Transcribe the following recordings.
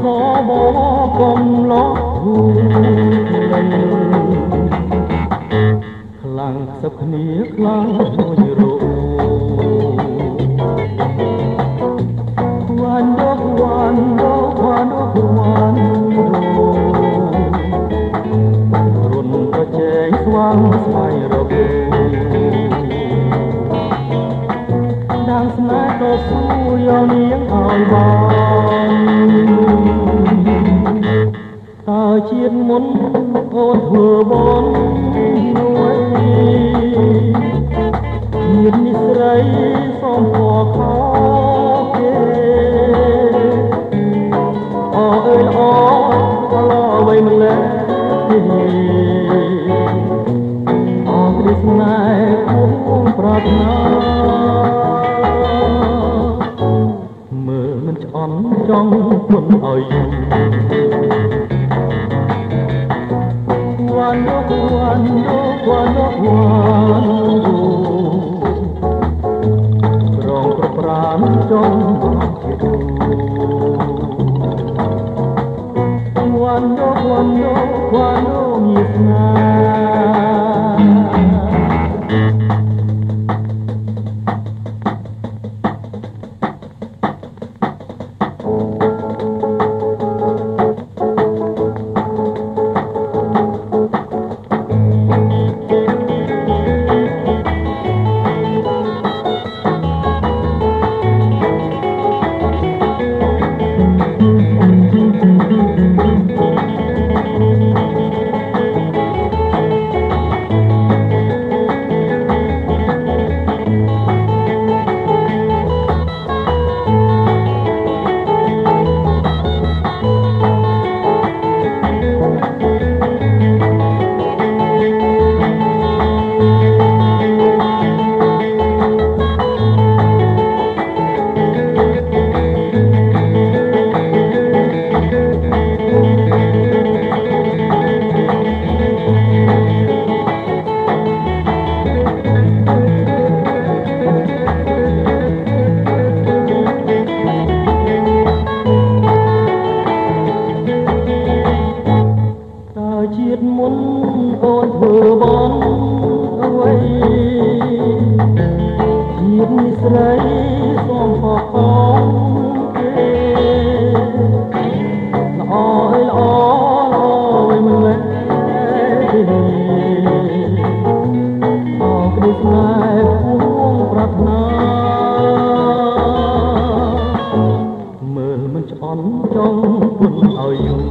បកំឡោះហួនខ្លាំងសឹកគ្នាខ្លាំងមួយរោវ៉ាន់ដោវ៉ាន់ដោវ៉ាន់ដោវ៉ាន់ដោរុនប្រជែងស្វាងស្វ័យរកដាំស្នេហ៍ក៏ស៊ូយកនាងឲ្យបានតើជាតិមុនអូនធ្វើបងនួយជាតិនេះស្រីសំពរខោគេអើអើយអូអឡអ្វីម្លេះអរគ្រីស្នេហ៍គួងប្រាថ្នាមើលមិនឆ្អន់ចង់ពុនឲ្យយូរCuando, cuando, cuando, cuando រងប្រប្រានចង់ជាទូ Cuando, cuando, cuando មានស្នេហ៍ជាតិមុនអូនធ្វើបងអ្វីជាតិនេះស្រីសំផកផងគេល្អអើយល្អល្អវិញមិនលេះអរគ្រីស្នេហ៍គួងប្រាថ្នាមើលមិនឆ្អន់ចង់ពុនឲ្យយូរ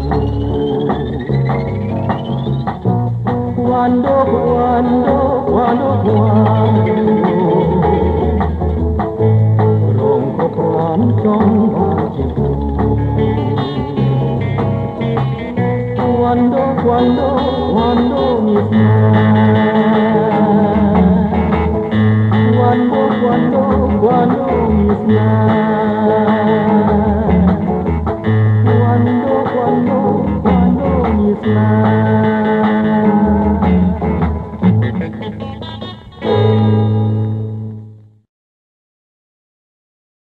Cuando, cuando, cuando, cuando រងក៏ប្រានចង់ជាគូ Cuando, cuando